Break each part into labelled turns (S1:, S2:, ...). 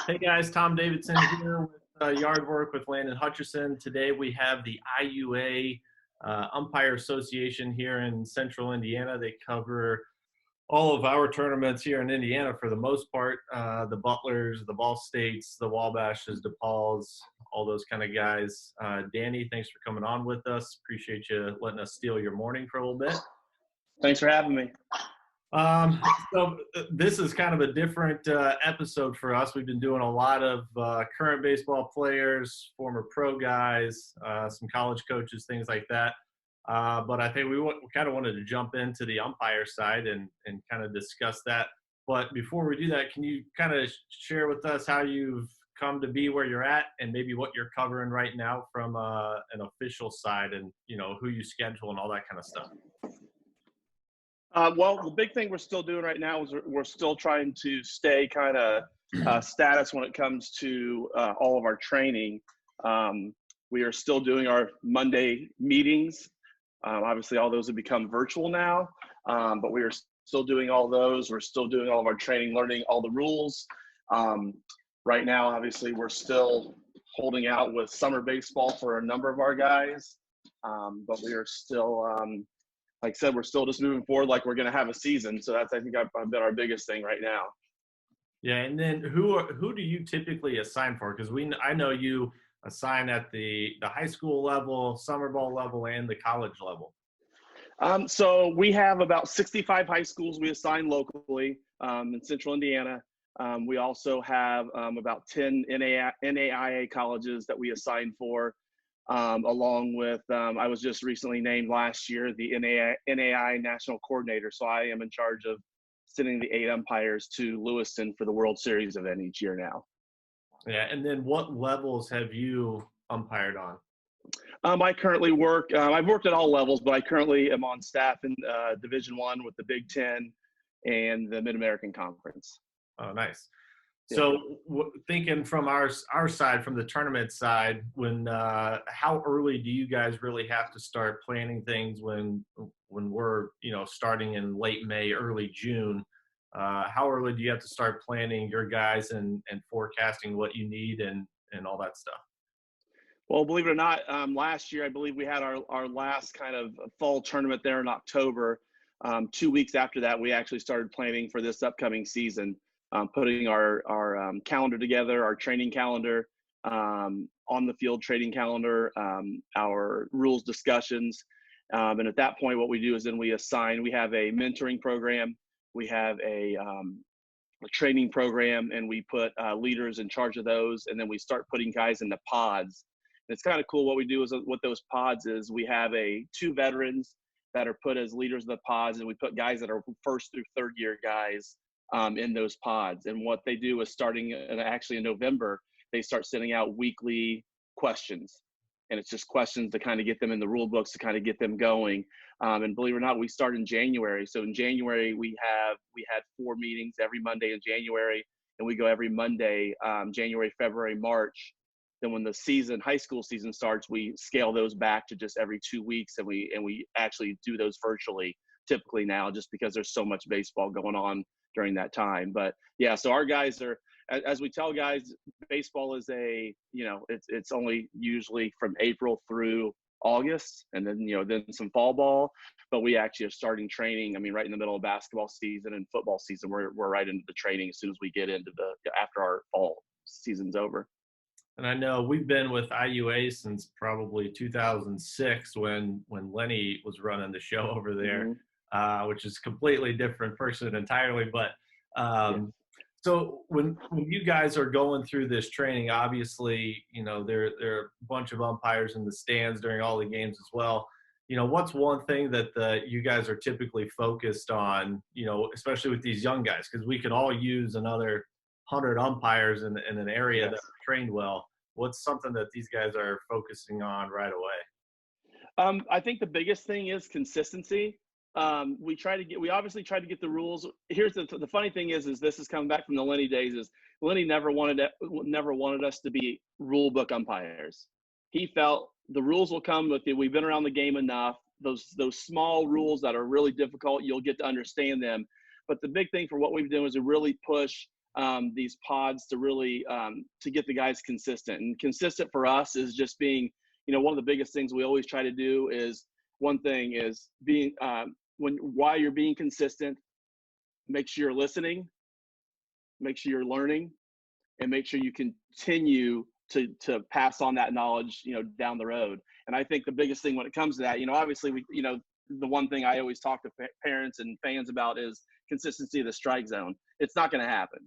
S1: Hey guys, Tom Davidson here with Yard Work with Landon Hutcherson. Today we have the IUA Umpire Association here in Central Indiana. They cover all of our tournaments here in Indiana for the most part. The Butlers, the Ball States, the Wabashes, DePauls, all those kind of guys. Danny, thanks for coming on with us. Appreciate you letting us steal your morning for a little bit.
S2: Thanks for having me.
S1: This is kind of a different episode for us. We've been doing a lot of current baseball players, former pro guys, some college coaches, things like that. But I think we kind of wanted to jump into the umpire side and kind of discuss that. But before we do that, can you kind of share with us how you've come to be where you're at and maybe what you're covering right now from an official side and, you know, who you schedule and all that kind of stuff?
S2: Well, the big thing we're still doing right now is we're still trying to stay kind of status when it comes to all of our training. We are still doing our Monday meetings. Obviously, all those have become virtual now, but we are still doing all those. We're still doing all of our training, learning all the rules. Right now, obviously, we're still holding out with summer baseball for a number of our guys, but we are still like I said, we're still just moving forward like we're going to have a season. So that's, I think, I've been our biggest thing right now.
S1: Yeah, and then who do you typically assign for? Because I know you assign at the high school level, summer ball level, and the college level.
S2: So we have about 65 high schools we assign locally in Central Indiana. We also have about 10 NAIA colleges that we assign for. Along with, I was just recently named last year the NAI National Coordinator. So I am in charge of sending the 8 umpires to Lewiston for the World Series event each year now.
S1: Yeah, and then what levels have you umpired on?
S2: I currently work, I've worked at all levels, but I currently am on staff in Division I with the Big Ten and the Mid-American Conference.
S1: Oh, nice. So thinking from our side, from the tournament side, how early do you guys really have to start planning things when we're, you know, starting in late May, early June? How early do you have to start planning your guys and forecasting what you need and all that stuff?
S2: Well, believe it or not, last year I believe we had our last kind of fall tournament there in October. 2 weeks after that, we actually started planning for this upcoming season. Putting our calendar together, our training calendar, on the field training calendar, our rules discussions. And at that point, what we do is then we have a mentoring program, we have a training program, and we put leaders in charge of those. And then we start putting guys into pods. And it's kind of cool. What we do is what those pods is, we have 2 veterans that are put as leaders of the pods, and we put guys that are first through third year guys in those pods. And what they do is starting actually in November, they start sending out weekly questions. And it's just questions to kind of get them in the rule books, to kind of get them going. And believe it or not, we start in January. So in January, we had 4 meetings every Monday in January, and we go every Monday, January, February, March. Then when the high school season starts, we scale those back to just every 2 weeks, and we actually do those virtually typically now, just because there's so much baseball going on during that time. But yeah, so our guys are, as we tell guys, baseball is it's only usually from April through August, and then, you know, then some fall ball. But we actually are starting training. I mean, right in the middle of basketball season and football season, we're right into the training as soon as we get into after our fall season's over.
S1: And I know we've been with IUA since probably 2006 when Lenny was running the show over there. Mm-hmm. Which is completely different person entirely. But so when you guys are going through this training, obviously, you know, there are a bunch of umpires in the stands during all the games as well. You know, what's one thing that you guys are typically focused on, you know, especially with these young guys, because we could all use another 100 umpires in an area that are trained well. What's something that these guys are focusing on right away?
S2: I think the biggest thing is consistency. We obviously try to get the rules. Here's the funny thing is this is coming back from the Lenny days. Is Lenny never wanted us to be rule book umpires. He felt the rules will come with it. We've been around the game enough. Those small rules that are really difficult, you'll get to understand them. But the big thing for what we've done is to really push these pods to really to get the guys consistent. And consistent for us is just being, one of the biggest things we always try to do is, one thing is being while you're being consistent, make sure you're listening, make sure you're learning, and make sure you continue to pass on that knowledge, down the road. And I think the biggest thing when it comes to that, obviously the one thing I always talk to parents and fans about is consistency of the strike zone. It's not going to happen.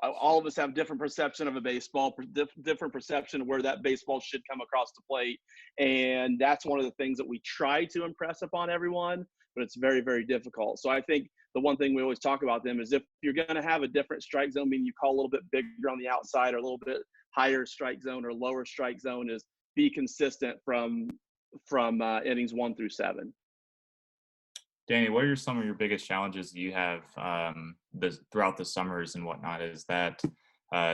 S2: All of us have different perception of a baseball, different perception of where that baseball should come across the plate. And that's one of the things that we try to impress upon everyone, but it's very, very difficult. So I think the one thing we always talk about them is if you're going to have a different strike zone, meaning you call a little bit bigger on the outside or a little bit higher strike zone or lower strike zone, is be consistent from innings 1 through 7.
S3: Danny, what are some of your biggest challenges you have throughout the summers and whatnot? Is that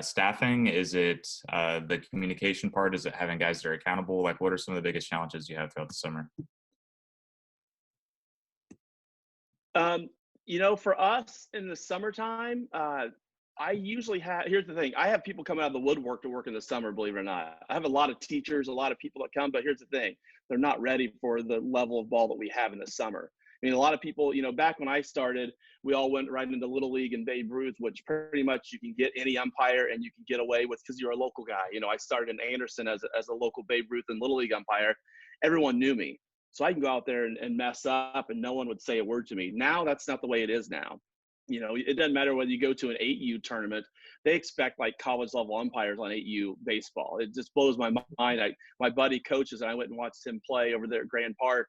S3: staffing? Is it the communication part? Is it having guys that are accountable? Like, what are some of the biggest challenges you have throughout the summer?
S2: For us in the summertime, I usually here's the thing. I have people come out of the woodwork to work in the summer, believe it or not. I have a lot of teachers, a lot of people that come, but here's the thing. They're not ready for the level of ball that we have in the summer. I mean, a lot of people, back when I started, we all went right into Little League and Babe Ruth, which pretty much you can get any umpire and you can get away with because you're a local guy. I started in Anderson as a local Babe Ruth and Little League umpire. Everyone knew me. So I can go out there and mess up and no one would say a word to me. Now that's not the way it is now. It doesn't matter whether you go to an 8U tournament, they expect like college level umpires on 8U baseball. It just blows my mind. My buddy coaches and I went and watched him play over there at Grand Park.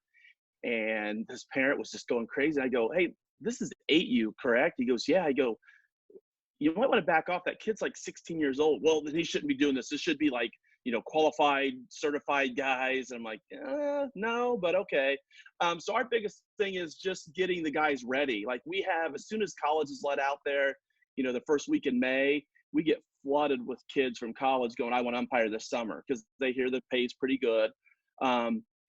S2: And his parent was just going crazy. I go, hey, this is 8U, correct? He goes, yeah. I go, you might want to back off. That kid's like 16 years old. Well, then he shouldn't be doing this. This should be like, qualified, certified guys. And I'm like, no, but okay. So our biggest thing is just getting the guys ready. Like we have, as soon as college is let out there, the first week in May, we get flooded with kids from college going, I want to umpire this summer because they hear the pay's pretty good.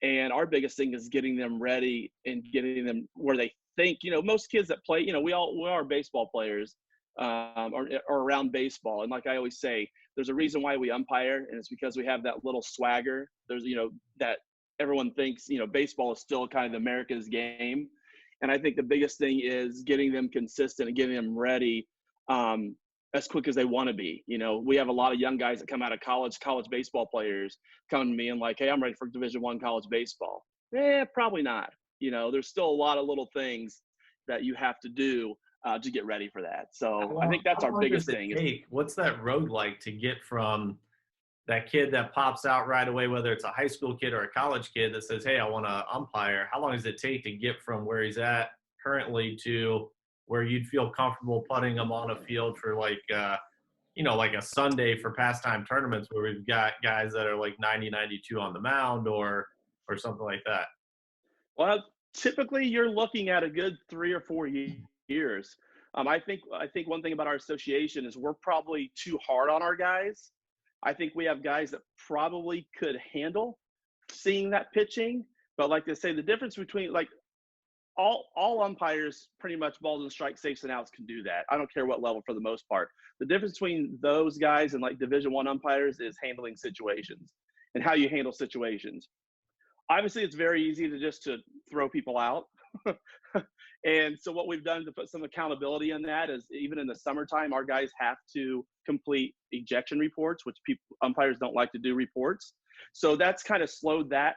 S2: And our biggest thing is getting them ready and getting them where they think, most kids that play, we are baseball players or around baseball. And like I always say, there's a reason why we umpire, and it's because we have that little swagger. There's, that everyone thinks, baseball is still kind of America's game. And I think the biggest thing is getting them consistent and getting them ready as quick as they want to be. We have a lot of young guys that come out of college baseball players come to me and like, hey, I'm ready for Division I college baseball. Probably not. There's still a lot of little things that you have to do to get ready for that. So I think that's our biggest thing.
S1: What's that road like to get from that kid that pops out right away, whether it's a high school kid or a college kid that says, hey, I want to umpire? How long does it take to get from where he's at currently to where you'd feel comfortable putting him on a field for like a Sunday for Pastime tournaments where we've got guys that are like 90, 92 on the mound or something like that?
S2: Well, typically you're looking at a good 3 or 4 years. I think one thing about our association is we're probably too hard on our guys. I think we have guys that probably could handle seeing that pitching, but like they say, the difference between like all umpires, pretty much balls and strikes, safes and outs can do that. I don't care what level for the most part. The difference between those guys and like Division I umpires is handling situations and how you handle situations. Obviously, it's very easy to throw people out. And so what we've done to put some accountability in that is even in the summertime, our guys have to complete ejection reports, which umpires don't like to do reports. So that's kind of slowed that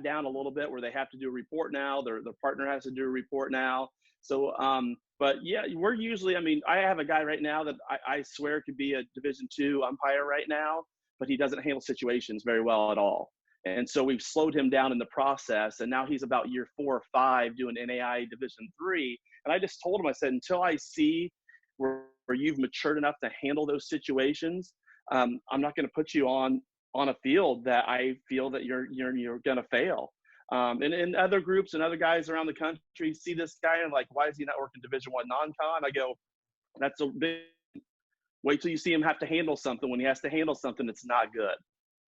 S2: down a little bit where they have to do a report now. Their partner has to do a report now. So, but yeah, we're usually, I have a guy right now that I swear could be a Division II umpire right now, but he doesn't handle situations very well at all. And so we've slowed him down in the process. And now he's about year 4 or 5 doing NAI Division III. And I just told him, I said, until I see where you've matured enough to handle those situations, I'm not going to put you on a field that I feel that you're going to fail. And other groups and other guys around the country see this guy and like, why is he not working Division I non-con? I go, that's a big, wait till you see him have to handle something. When he has to handle something, it's not good.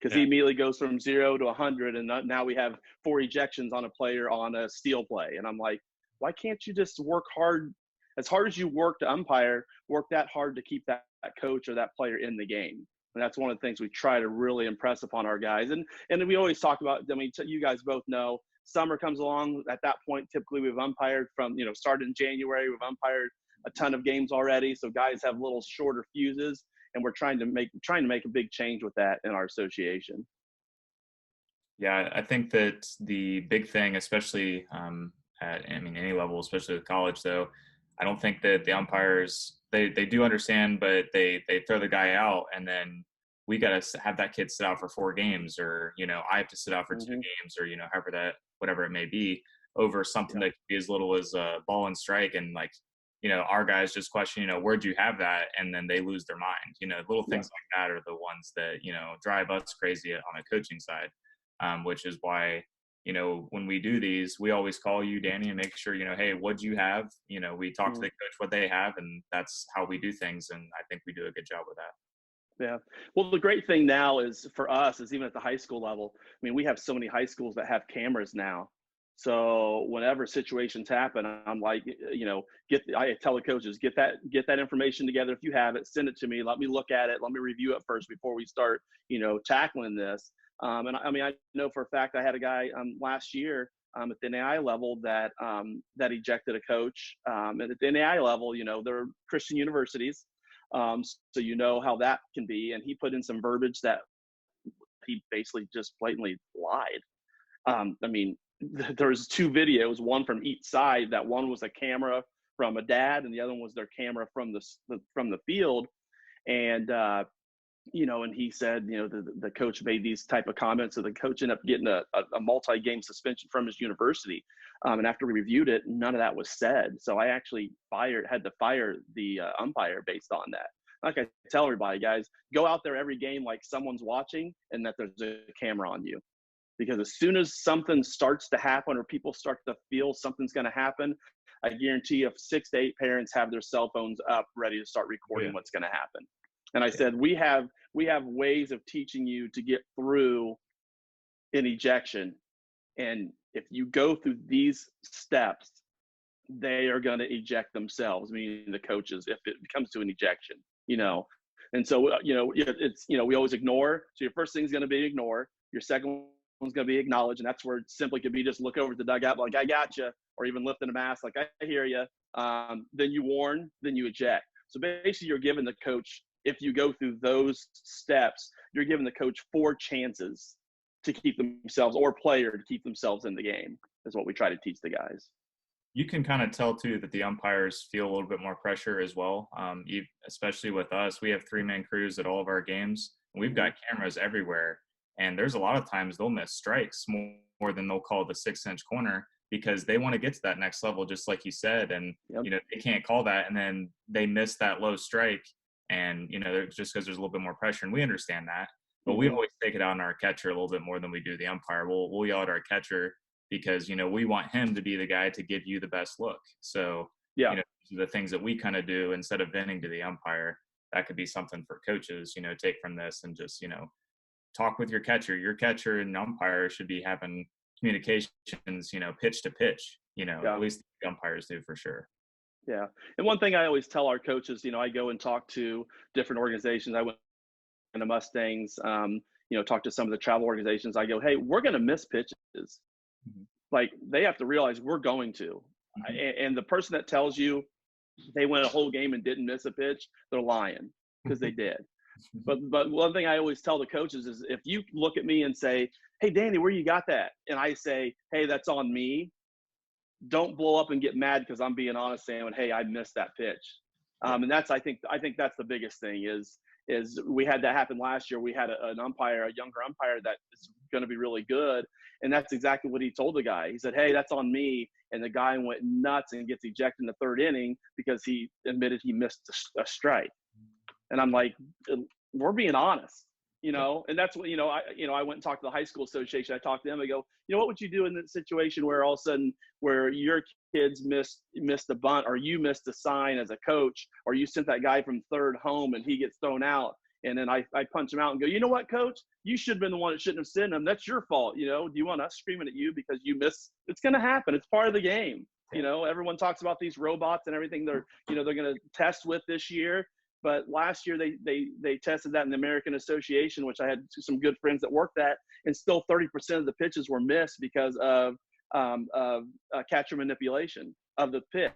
S2: Because he immediately goes from 0 to 100, and now we have 4 ejections on a player on a steal play. And I'm like, why can't you just work hard as hard as you work to umpire, work that hard to keep that coach or that player in the game. And that's one of the things we try to really impress upon our guys. And we always talk about, I mean, you guys both know, summer comes along. At that point, typically we've umpired from, started in January. We've umpired a ton of games already. So guys have little shorter fuses, and we're trying to make a big change with that in our association.
S3: Yeah, I think that the big thing, especially at any level, especially with college, though, I don't think that the umpires they do understand, but they throw the guy out, and then we got to have that kid sit out for 4 games, or I have to sit out for 2 games, or whatever it may be, over something that could be as little as a ball and strike, and our guys just question, where'd you have that, and then they lose their mind. Little things like that are the ones that drive us crazy on a coaching side. Which is why, when we do these, we always call you, Danny, and make sure, hey, what'd you have? We talk to the coach what they have, and that's how we do things. And I think we do a good job with that.
S2: Yeah. Well, the great thing now is for us is even at the high school level, I mean, we have so many high schools that have cameras now. So whenever situations happen, I'm like, I tell the coaches, get that information together. If you have it, send it to me. Let me look at it. Let me review it first before we start, tackling this. And I mean, I know for a fact I had a guy last year at the NAI level that ejected a coach. And at the NAI level, they're Christian universities, so how that can be. And he put in some verbiage that he basically just blatantly lied. I mean, there's 2 videos, one from each side. That one was a camera from a dad, and the other one was their camera from the field. And and he said, the coach made these type of comments, so the coach ended up getting a multi-game suspension from his university. And after we reviewed it, none of that was said. So I actually had to fire the umpire based on that. Like I tell everybody, guys, go out there every game like someone's watching and that there's a camera on you. Because as soon as something starts to happen or people start to feel something's going to happen, I guarantee you 6 to 8 parents have their cell phones up ready to start recording what's going to happen. And I said, we have ways of teaching you to get through an ejection. And if you go through these steps, they are going to eject themselves, meaning the coaches, if it comes to an ejection, And so, it's, we always ignore. So your first thing is going to be ignore. Your second one's going to be acknowledge. And that's where it simply could be just look over at the dugout like, I got you, or even lifting a mask like, I hear you. Then you warn, then you eject. So basically you're giving the coach, if you go through those steps, you're giving the coach 4 chances to keep themselves, or player to keep themselves in the game, is what we try to teach the guys.
S3: You can kind of tell too that the umpires feel a little bit more pressure as well. Especially with us, we have 3-man crews at all of our games. And we've got cameras everywhere, and there's a lot of times they'll miss strikes more than they'll call the 6-inch corner, because they want to get to that next level, just like you said. And they can't call that, and then they miss that low strike. And, just because there's a little bit more pressure, and we understand that, but we always take it out on our catcher a little bit more than we do the umpire. We'll yell at our catcher because, we want him to be the guy to give you the best look. So, the things that we kind of do instead of venting to the umpire, that could be something for coaches, take from this and just, talk with your catcher. Your catcher and umpire should be having communications, pitch to pitch, at least the umpires do for sure.
S2: Yeah. And one thing I always tell our coaches, I go and talk to different organizations. I went to the Mustangs, talk to some of the travel organizations. I go, hey, we're going to miss pitches. Mm-hmm. Like, they have to realize we're going to. Mm-hmm. And the person that tells you they went a whole game and didn't miss a pitch, they're lying, because they did. But one thing I always tell the coaches is, if you look at me and say, hey, Danny, where you got that? And I say, hey, that's on me. Don't blow up and get mad because I'm being honest, saying, hey, I missed that pitch. And that's, I think that's the biggest thing is we had that happen last year. We had a younger umpire that is going to be really good. And that's exactly what he told the guy. He said, hey, that's on me. And the guy went nuts and gets ejected in the 3rd inning because he admitted he missed a strike. And I'm like, we're being honest. And that's what, I went and talked to the high school association. I talked to them. I go, what would you do in that situation where all of a sudden, where your kids missed a bunt, or you missed a sign as a coach, or you sent that guy from 3rd home and he gets thrown out. And then I punch him out and go, you know what, coach, you should have been the one that shouldn't have sent him. That's your fault. Do you want us screaming at you because you missed? It's going to happen. It's part of the game. everyone talks about these robots and everything they're going to test with this year. But last year they tested that in the American Association, which I had some good friends that worked at, and still 30% of the pitches were missed because of catcher manipulation of the pitch.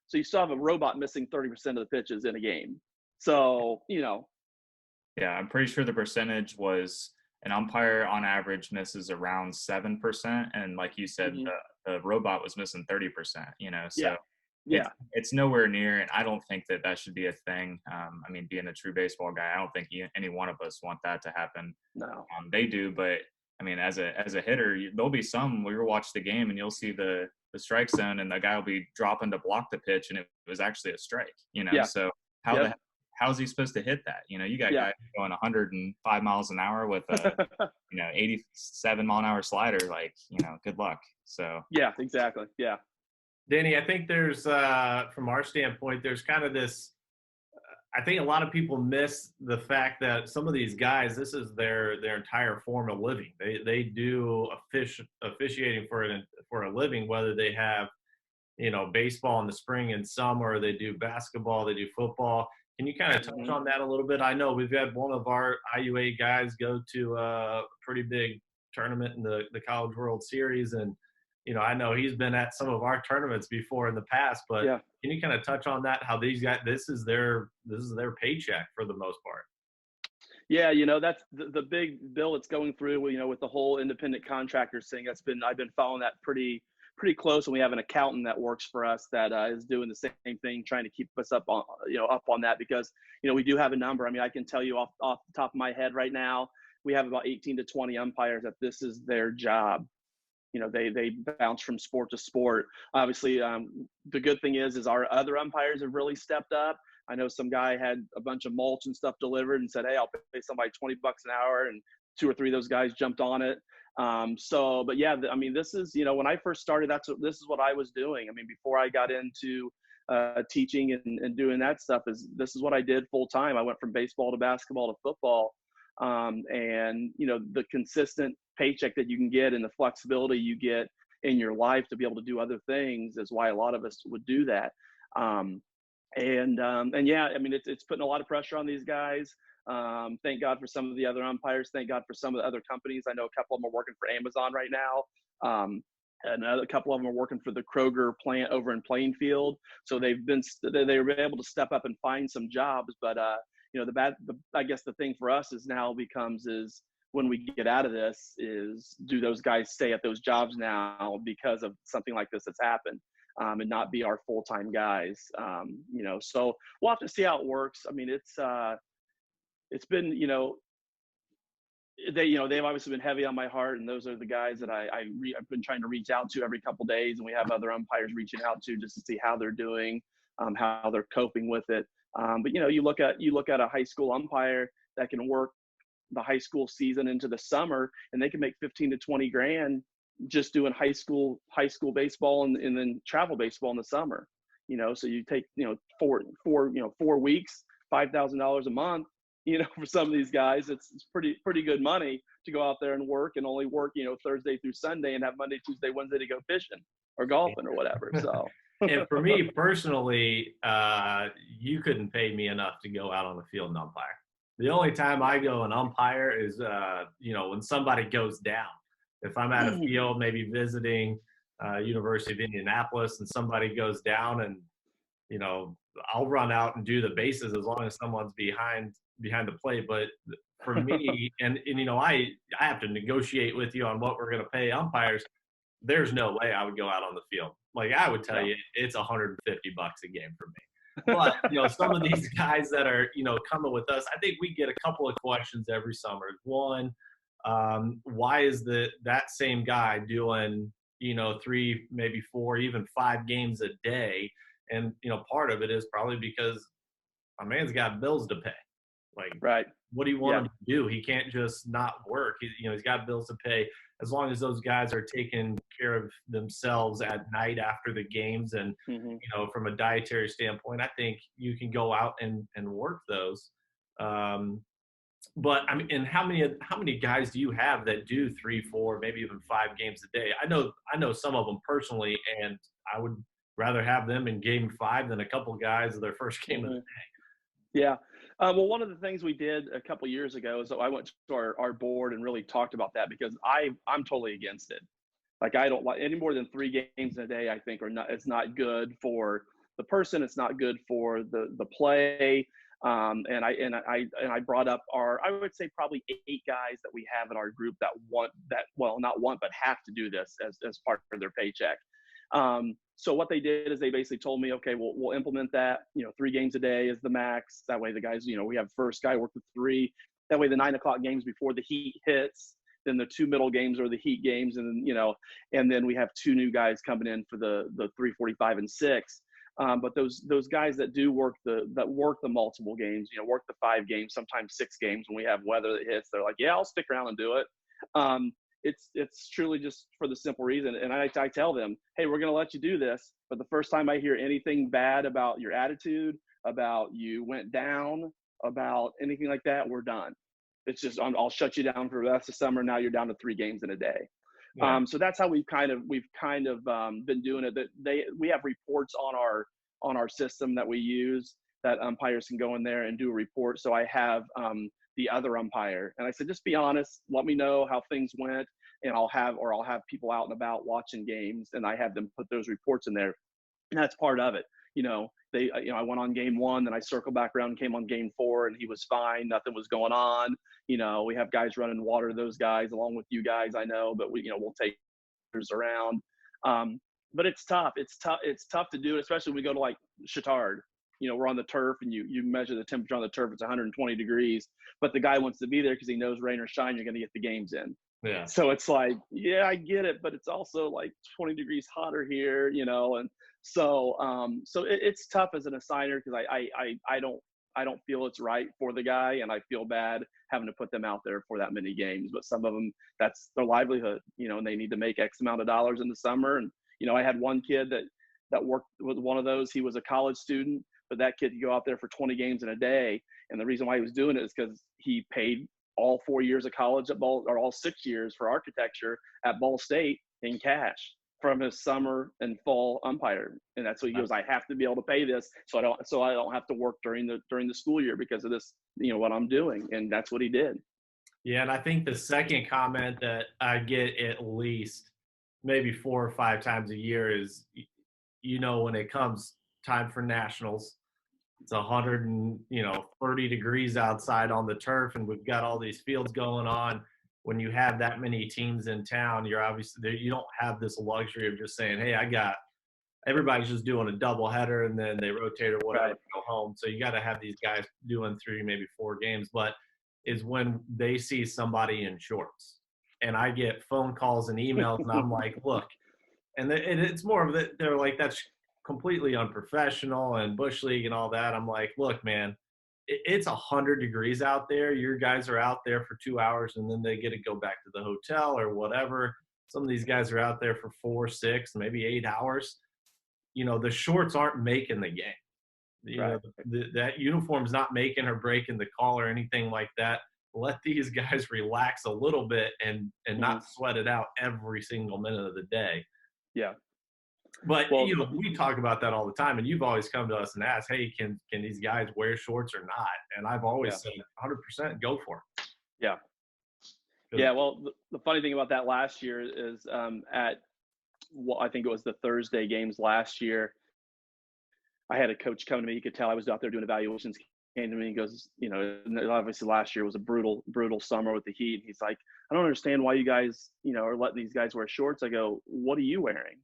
S2: So you still have a robot missing 30% of the pitches in a game. So,
S3: Yeah, I'm pretty sure the percentage was an umpire on average misses around 7%. And like you said, the robot was missing 30%, so
S2: yeah.
S3: It's nowhere near, and I don't think that should be a thing. Being a true baseball guy, I don't think any one of us want that to happen.
S2: No.
S3: They do, but as a hitter, there'll be some where you'll watch the game and you'll see the strike zone and the guy will be dropping to block the pitch and it was actually a strike, So how's he supposed to hit that? You got guys going 105 miles an hour with a 87 mile an hour slider, good luck. So
S2: yeah, exactly. Yeah.
S1: Danny, I think there's, from our standpoint, there's kind of this, I think a lot of people miss the fact that some of these guys, this is their entire form of living. They do officiating for a living, whether they have, baseball in the spring and summer, they do basketball, they do football. Can you kind of touch on that a little bit? I know we've had one of our IUA guys go to a pretty big tournament in the College World Series, and I know he's been at some of our tournaments before in the past, but can you kind of touch on that? How these guys, this is their paycheck for the most part.
S2: Yeah, that's the big bill that's going through, with the whole independent contractors thing. I've been following that pretty close, and we have an accountant that works for us that is doing the same thing, trying to keep us up on that, because we do have a number. I can tell you off the top of my head right now, we have about 18 to 20 umpires that this is their job. They bounce from sport to sport. Obviously, the good thing is our other umpires have really stepped up. I know some guy had a bunch of mulch and stuff delivered and said, "Hey, I'll pay somebody $20 an hour," and 2 or 3 of those guys jumped on it. But yeah, this is, when I first started, this is what I was doing. Before I got into teaching and doing that stuff, this is what I did full time. I went from baseball to basketball to football. And the consistent paycheck that you can get and the flexibility you get in your life to be able to do other things is why a lot of us would do that. It's putting a lot of pressure on these guys. Thank God for some of the other umpires. Thank God for some of the other companies. I know a couple of them are working for Amazon right now. Another couple of them are working for the Kroger plant over in Plainfield. So they were able to step up and find some jobs, but I guess the thing for us is when we get out of this is, do those guys stay at those jobs now because of something like this that's happened, and not be our full-time guys? So we'll have to see how it works. It's been, they've obviously been heavy on my heart, and those are the guys that I've been trying to reach out to every couple of days, and we have other umpires reaching out to just to see how they're doing, how they're coping with it. But you look at a high school umpire that can work the high school season into the summer, and they can make 15 to 20 grand just doing high school baseball and then travel baseball in the summer. So you take 4 weeks, $5,000 a month. For some of these guys, it's pretty good money to go out there and work, and only work Thursday through Sunday, and have Monday, Tuesday, Wednesday to go fishing or golfing or whatever. So.
S1: And for me personally, you couldn't pay me enough to go out on the field and umpire. The only time I go and umpire is, when somebody goes down. If I'm at a field, maybe visiting University of Indianapolis, and somebody goes down, and, I'll run out and do the bases as long as someone's behind the plate. But for me, and I have to negotiate with you on what we're going to pay umpires. There's no way I would go out on the field. Like, I would tell you, it's $150 a game for me. But, some of these guys that are, coming with us, I think we get a couple of questions every summer. One, why is that same guy doing, 3, maybe 4, even 5 games a day? And, part of it is probably because my man's got bills to pay. Like,
S2: right.
S1: What do you want him to do? He can't just not work. He's got bills to pay. As long as those guys are taking care of themselves at night after the games, and from a dietary standpoint, I think you can go out and work those. But and how many guys do you have that do 3, 4, maybe even 5 games a day? I know some of them personally, and rather have them in game 5 than a couple guys of their first game of the day.
S2: Yeah. Well, one of the things we did a couple years ago is I went to our board and really talked about that, because I'm totally against it. Like, I don't like any more than 3 games in a day. I think it's not good for the person. It's not good for the play. And I brought up I would say probably 8 guys that we have in our group that not want, but have to do this as part of their paycheck. So what they did is they basically told me, okay, we'll implement that. 3 games a day is the max. That way the guys, we have first guy work with 3. That way the 9 o'clock games before the heat hits, then the 2 middle games are the heat games. And then, and then we have 2 new guys coming in for the 3:45 and 6. But those guys that work the multiple games, work the 5 games, sometimes 6 games when we have weather that hits, they're like, yeah, I'll stick around and do it. It's truly just for the simple reason. And I tell them, hey, we're going to let you do this. But the first time I hear anything bad about your attitude, about you went down, about anything like that, we're done. It's just, I'll shut you down for the rest of summer. Now you're down to 3 games in a day. Yeah. So that's how we've kind of been doing it. That we have reports on our system that we use that umpires can go in there and do a report. So I have the other umpire, and I said, just be honest, let me know how things went, and I'll have people out and about watching games, and I have them put those reports in there, and that's part of it. I went on game 1, then I circled back around and came on game 4, and he was fine. Nothing was going on. We have guys running water to those guys along with you guys, I know, but we'll take around. But it's tough. It's tough to do it, especially when we go to like Chittard. We're on the turf, and you measure the temperature on the turf. It's 120 degrees, but the guy wants to be there because he knows rain or shine, you're going to get the games in.
S1: Yeah.
S2: So it's like, yeah, I get it, but it's also like 20 degrees hotter here, and so it's tough as an assigner, because I don't feel it's right for the guy, and I feel bad having to put them out there for that many games. But some of them, that's their livelihood, and they need to make X amount of dollars in the summer. And I had one kid that worked with one of those. He was a college student, but that kid could go out there for 20 games in a day. And the reason why he was doing it is because he paid all 4 years of college at Ball, or all 6 years for architecture at Ball State in cash from his summer and fall umpire. And that's what he goes, I have to be able to pay this so I don't have to work during the school year because of this, what I'm doing. And that's what he did.
S1: Yeah. And I think the second comment that I get at least maybe 4 or 5 times a year is, when it comes time for nationals, it's 130 degrees outside on the turf, and we've got all these fields going on. When you have that many teams in town, you don't have this luxury of just saying, hey, everybody's just doing a double header and then they rotate or whatever, right, go home. So you got to have these guys doing 3, maybe 4 games. But is when they see somebody in shorts, and I get phone calls and emails, and I'm like, look, and it's more of that. They're like, that's completely unprofessional and bush league and all that. I'm like, look, man, it's 100 degrees out there. Your guys are out there for 2 hours, and then they get to go back to the hotel or whatever. Some of these guys are out there for 4, 6, maybe 8 hours. The shorts aren't making the game.
S2: Right.
S1: That uniform's not making or breaking the call or anything like that. Let these guys relax a little bit and not sweat it out every single minute of the day.
S2: Yeah.
S1: But, we talk about that all the time, and you've always come to us and asked, hey, can these guys wear shorts or not? And I've always said 100% go for it.
S2: Yeah. Yeah, well, the funny thing about that last year is I think it was the Thursday games last year, I had a coach come to me. You could tell I was out there doing evaluations. Came to me and goes, obviously last year was a brutal summer with the heat. He's like, I don't understand why you guys, are letting these guys wear shorts. I go, what are you wearing?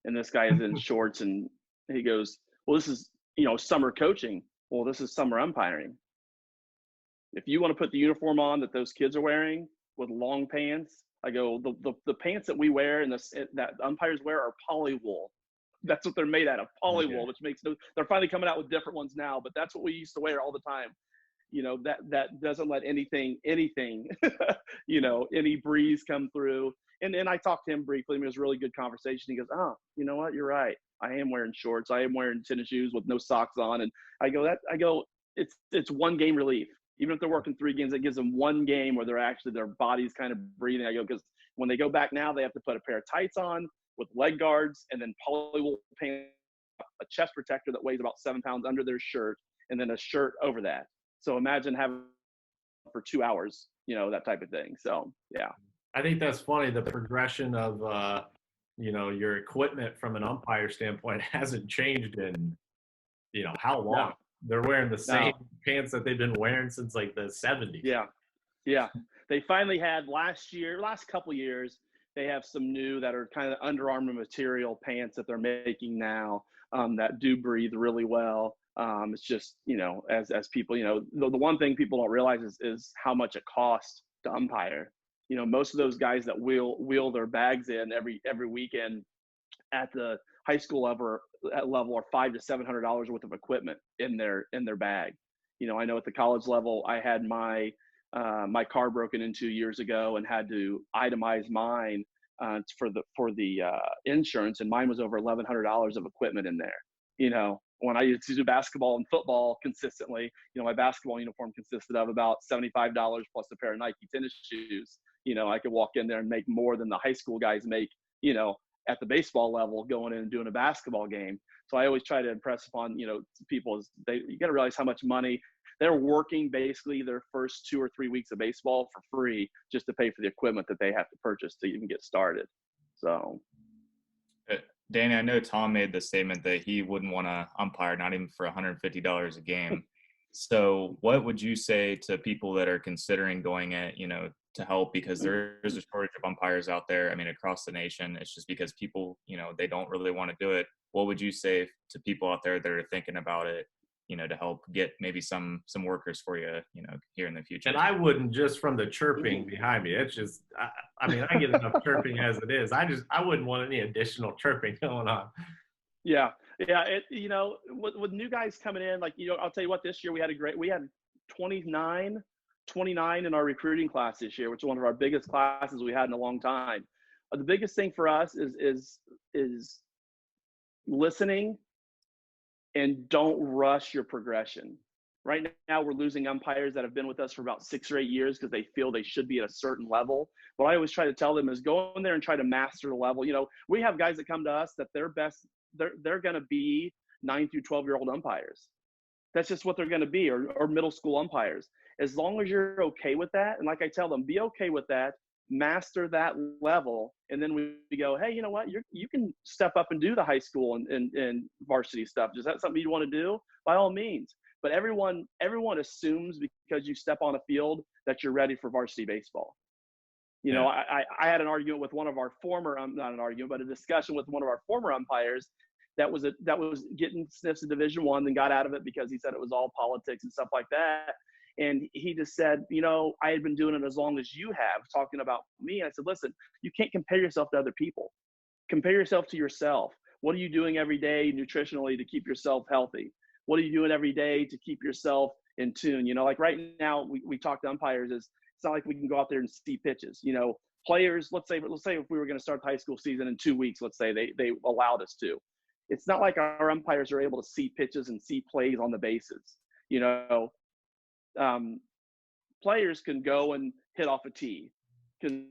S2: And this guy is in shorts, and he goes, well, this is, summer coaching. Well, this is summer umpiring. If you want to put the uniform on that those kids are wearing with long pants, I go, the pants that we wear and that umpires wear are poly wool. That's what they're made out of, poly wool, which makes they're finally coming out with different ones now, but that's what we used to wear all the time. That doesn't let anything, any breeze come through. And I talked to him briefly. It was a really good conversation. He goes, oh, you know what? You're right. I am wearing shorts. I am wearing tennis shoes with no socks on. And I go, it's one game relief. Even if they're working 3 games, it gives them one game where their body's kind of breathing. I go, because when they go back now, they have to put a pair of tights on with leg guards, and then polywool paint, a chest protector that weighs about 7 pounds under their shirt, and then a shirt over that. So imagine having for 2 hours, that type of thing. So yeah.
S1: I think that's funny. The progression of your equipment from an umpire standpoint hasn't changed in how long.
S2: No.
S1: They're wearing the same pants that they've been wearing since like the 70s.
S2: Yeah. They finally had last couple years, they have some new that are kind of Under Armour material pants that they're making now that do breathe really well. It's just, as people, the one thing people don't realize is how much it costs to umpire. Most of those guys that wheel their bags in every weekend at the high school level are $500 to $700 worth of equipment in their bag. I know at the college level, I had my car broken into years ago and had to itemize mine for the insurance, and mine was over $1,100 of equipment in there. When I used to do basketball and football consistently, my basketball uniform consisted of about $75 plus a pair of Nike tennis shoes. I could walk in there and make more than the high school guys make, at the baseball level going in and doing a basketball game. So I always try to impress upon, people is you got to realize how much money they're working basically their first 2 or 3 weeks of baseball for free just to pay for the equipment that they have to purchase to even get started. So.
S3: Danny, I know Tom made the statement that he wouldn't want to umpire, not even for $150 a game. So what would you say to people that are considering going at, to help, because there is a shortage of umpires out there, across the nation. It's just because people, they don't really want to do it. What would you say to people out there that are thinking about it, to help get maybe some workers for you, here in the future?
S1: And I wouldn't, just from the chirping behind me. It's just, I get enough chirping as it is. I wouldn't want any additional chirping going on.
S2: Yeah. With new guys coming in, I'll tell you what, this year we had 29 in our recruiting class this year, which is one of our biggest classes we had in a long time. The biggest thing for us is listening and don't rush your progression. Right now we're losing umpires that have been with us for about 6 or 8 years because they feel they should be at a certain level. What I always try to tell them is go in there and try to master the level. We have guys that come to us that they're going to be 9 through 12-year-old umpires. That's just what they're going to be, or middle school umpires. As long as you're okay with that, and like I tell them, be okay with that, master that level, and then we go, hey, you know what? You can step up and do the high school and varsity stuff. Is that something you want to do? By all means. But everyone assumes because you step on a field that you're ready for varsity baseball. I had an argument with one of our former, not an argument, but a discussion with one of our former umpires that was getting sniffs of Division I, then got out of it because he said it was all politics and stuff like that. And he just said, I had been doing it as long as you have, talking about me. And I said, listen, you can't compare yourself to other people. Compare yourself to yourself. What are you doing every day nutritionally to keep yourself healthy? What are you doing every day to keep yourself in tune? Like right now we talk to umpires, it's not like we can go out there and see pitches. Players, let's say if we were going to start the high school season in 2 weeks, let's say they allowed us to. It's not like our umpires are able to see pitches and see plays on the bases. Players can go and hit off a tee, can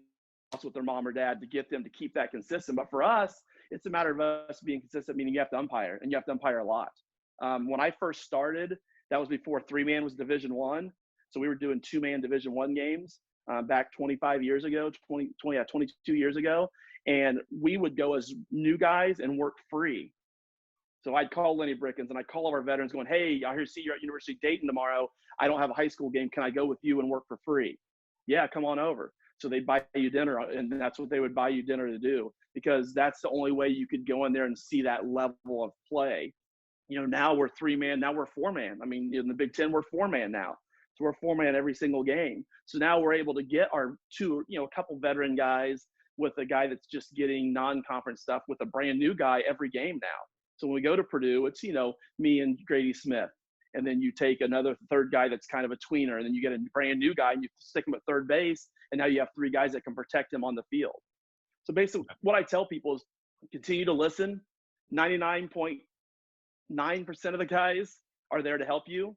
S2: with their mom or dad to get them to keep that consistent. But for us, it's a matter of us being consistent, meaning you have to umpire, and you have to umpire a lot. When I first started, that was before 3-man was Division I. So we were doing 2-man Division I games back 22 years ago. And we would go as new guys and work free. So I'd call Lenny Brickens and I'd call all our veterans going, hey, I see you're at University of Dayton tomorrow. I don't have a high school game. Can I go with you and work for free? Yeah, come on over. So they'd buy you dinner, and that's what they would buy you dinner to do, because that's the only way you could go in there and see that level of play. Now we're 3-man, now we're 4-man. In the Big Ten, we're 4-man now. So we're 4-man every single game. So now we're able to get our a couple veteran guys with a guy that's just getting non-conference stuff with a brand new guy every game now. So when we go to Purdue, it's, me and Grady Smith. And then you take another third guy that's kind of a tweener, and then you get a brand new guy and you stick him at third base. And now you have 3 guys that can protect him on the field. So basically what I tell people is continue to listen. 99.9% of the guys are there to help you.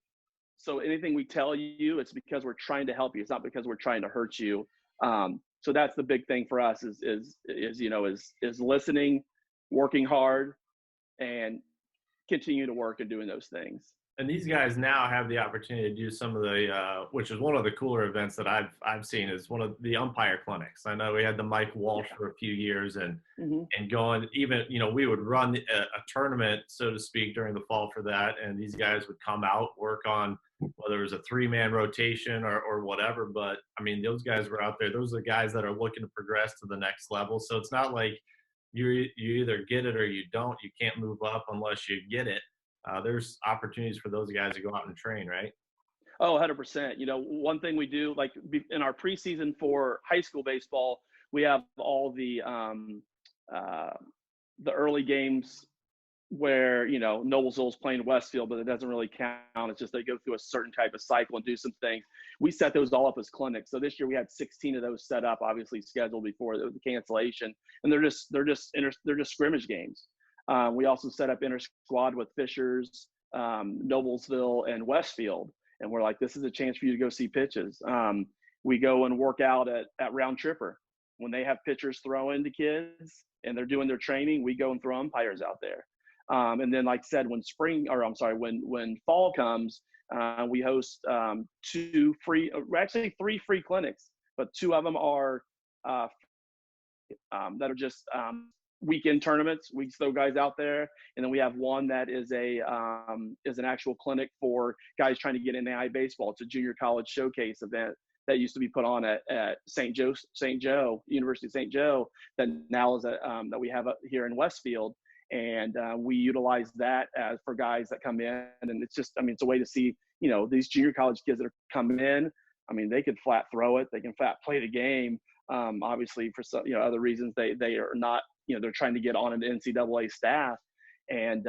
S2: So anything we tell you, it's because we're trying to help you. It's not because we're trying to hurt you. So that's the big thing for us is listening, working hard, and continue to work and doing those things.
S1: And these guys now have the opportunity to do some of the, which is one of the cooler events that I've seen, is one of the umpire clinics. I know we had the Mike Walsh for a few years, and going, even, we would run a tournament, so to speak, during the fall for that, and these guys would come out, work on whether it was a 3-man rotation or whatever. But I mean, those guys were out there. Those are the guys that are looking to progress to the next level. So it's not like you either get it or you don't. You can't move up unless you get it. There's opportunities for those guys to go out and train, right?
S2: Oh, 100%. One thing we do, like in our preseason for high school baseball, we have all the early games where, Noblesville's playing Westfield, but it doesn't really count. It's just they go through a certain type of cycle and do some things. We set those all up as clinics. So this year we had 16 of those set up, obviously scheduled before the cancellation, and they're just scrimmage games. We also set up inter-squad with Fishers, Noblesville, and Westfield. And we're like, this is a chance for you to go see pitches. We go and work out at Round Tripper. When they have pitchers throw into kids and they're doing their training, we go and throw umpires out there. And then, like I said, when fall comes, we host 3 free clinics, but 2 of them are that are just weekend tournaments. We throw guys out there, and then we have one that is an actual clinic for guys trying to get into high baseball. It's a junior college showcase event that used to be put on at University of St. Joe, that now is that we have here in Westfield. And we utilize that for guys that come in, and it's a way to see, these junior college kids that are coming in. I mean, they could flat throw it, they can flat play the game. Obviously, for some, other reasons, they are not, they're trying to get on an NCAA staff, and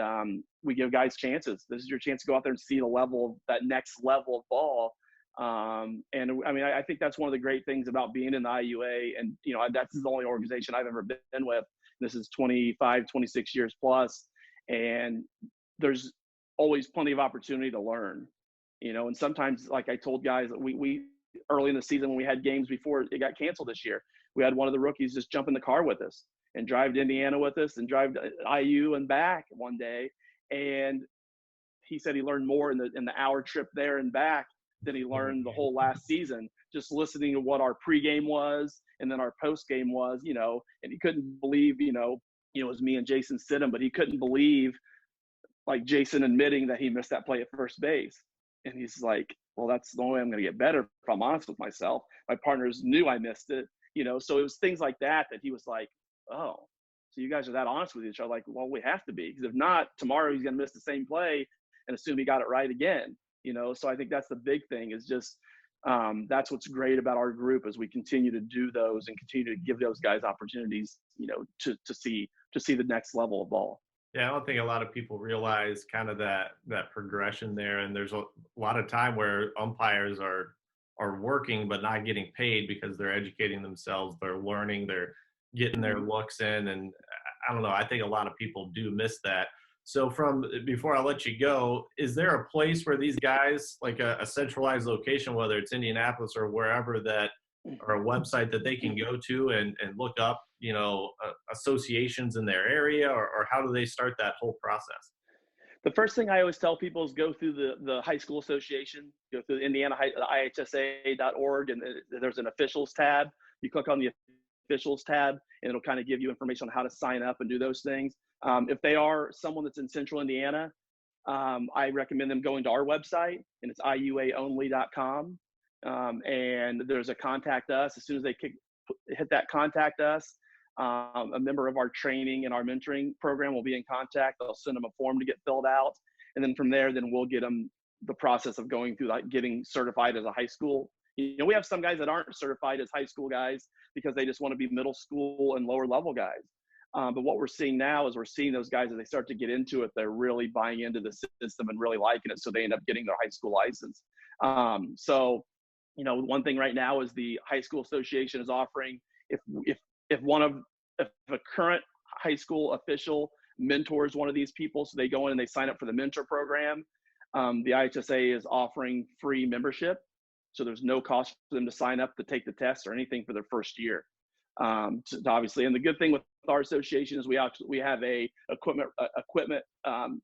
S2: we give guys chances. This is your chance to go out there and see that next level of ball. I think that's one of the great things about being in the IUA, and that's the only organization I've ever been with. This is 25, 26 years plus, and there's always plenty of opportunity to learn, and sometimes, like I told guys, we early in the season when we had games before it got canceled this year, we had one of the rookies just jump in the car with us and drive to Indiana with us and drive to IU and back one day. And he said he learned more in the hour trip there and back than he learned the whole last season, just listening to what our pregame was and then our postgame was, and he couldn't believe, it was me and Jason Sidham, but he couldn't believe, like, Jason admitting that he missed that play at first base. And he's like, well, that's the only way I'm going to get better, if I'm honest with myself. My partners knew I missed it, so it was things like that he was like, oh, so you guys are that honest with each other. Like, well, we have to be, because if not, tomorrow he's going to miss the same play and assume he got it right again. So I think that's the big thing, is just that's what's great about our group, as we continue to do those and continue to give those guys opportunities, to see the next level of ball.
S1: Yeah, I don't think a lot of people realize kind of that progression there. And there's a lot of time where umpires are working but not getting paid because they're educating themselves, they're learning, they're getting their looks in. And I don't know, I think a lot of people do miss that. So before I let you go, is there a place where these guys, like a centralized location, whether it's Indianapolis or wherever, or a website that they can go to and look up, associations in their area, or how do they start that whole process?
S2: The first thing I always tell people is go through the high school association, go through the IHSA.org, and there's an officials tab. You click on the officials tab, and it'll kind of give you information on how to sign up and do those things. If they are someone that's in central Indiana, I recommend them going to our website, and it's iuaonly.com. And there's a contact us. As soon as they hit that contact us, a member of our training and our mentoring program will be in contact. They'll send them a form to get filled out. And then from there, we'll get them the process of going through, like, getting certified as a high school. We have some guys that aren't certified as high school guys because they just want to be middle school and lower level guys. But what we're seeing now is we're seeing those guys, as they start to get into it, they're really buying into the system and really liking it. So they end up getting their high school license. One thing right now is the high school association is offering, if a current high school official mentors one of these people, so they go in and they sign up for the mentor program, the IHSA is offering free membership. So there's no cost for them to sign up to take the test or anything for their first year. Obviously, and the good thing with our association is we have a equipment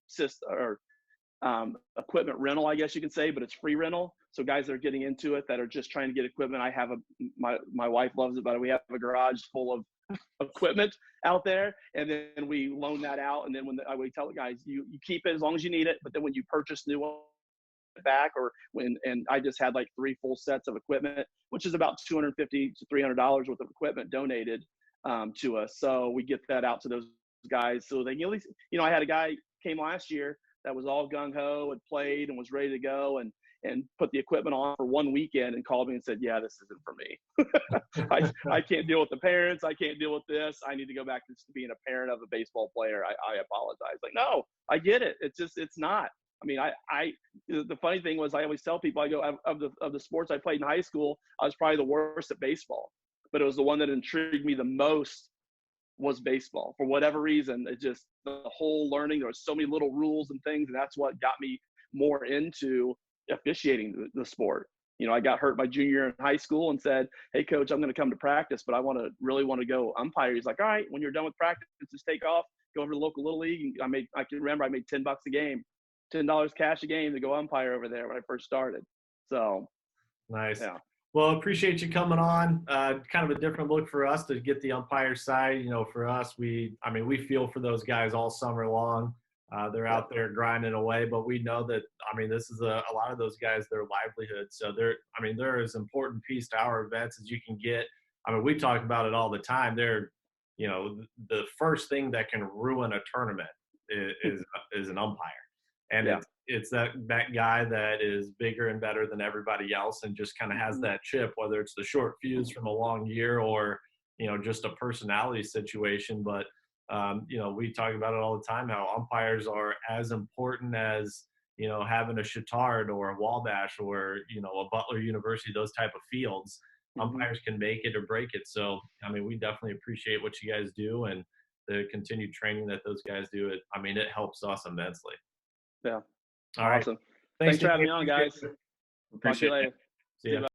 S2: system, or equipment rental, I guess you can say, but it's free rental. So guys that are getting into it that are just trying to get equipment, I have my wife loves it, but we have a garage full of equipment out there, and then we loan that out. And then we tell the guys, you keep it as long as you need it, but then when you purchase new one back, and I just had like 3 full sets of equipment, which is about $250 to $300 worth of equipment donated to us. So we get that out to those guys so they can at least, I had a guy came last year that was all gung-ho, had played and was ready to go, and put the equipment on for 1 weekend and called me and said, yeah, this isn't for me. I can't deal with the parents. I can't deal with this. I need to go back to being a parent of a baseball player. I apologize. Like, no, I get it. It's not. I mean, the funny thing was, I always tell people, I go, of the sports I played in high school, I was probably the worst at baseball, but it was the one that intrigued me the most was baseball. For whatever reason, it just, the whole learning, there was so many little rules and things, and that's what got me more into officiating the sport. I got hurt my junior year in high school and said, hey coach, I'm going to come to practice, but I really want to go umpire. He's like, all right, when you're done with practice, just take off, go over to the local little league. And I can remember I made $10 a game, $10 cash a game to go umpire over there when I first started. So
S1: nice.
S2: Yeah.
S1: Well, appreciate you coming on. Kind of a different look for us to get the umpire side. For us, we feel for those guys all summer long. They're out there grinding away, but we know that, this is a lot of those guys, their livelihood. So they're as important piece to our events as you can get. We talk about it all the time. They're, the first thing that can ruin a tournament is an umpire. And it's that guy that is bigger and better than everybody else and just kind of has that chip, whether it's the short fuse from a long year or, just a personality situation. But, we talk about it all the time, how umpires are as important as, having a Chittard or a Wabash or, a Butler University, those type of fields. Umpires can make it or break it. So, we definitely appreciate what you guys do and the continued training that those guys do. It helps us immensely.
S2: Yeah.
S1: All right.
S2: Awesome. Thanks for having me on, guys.
S3: Appreciate
S2: Talk to you later.
S1: See ya.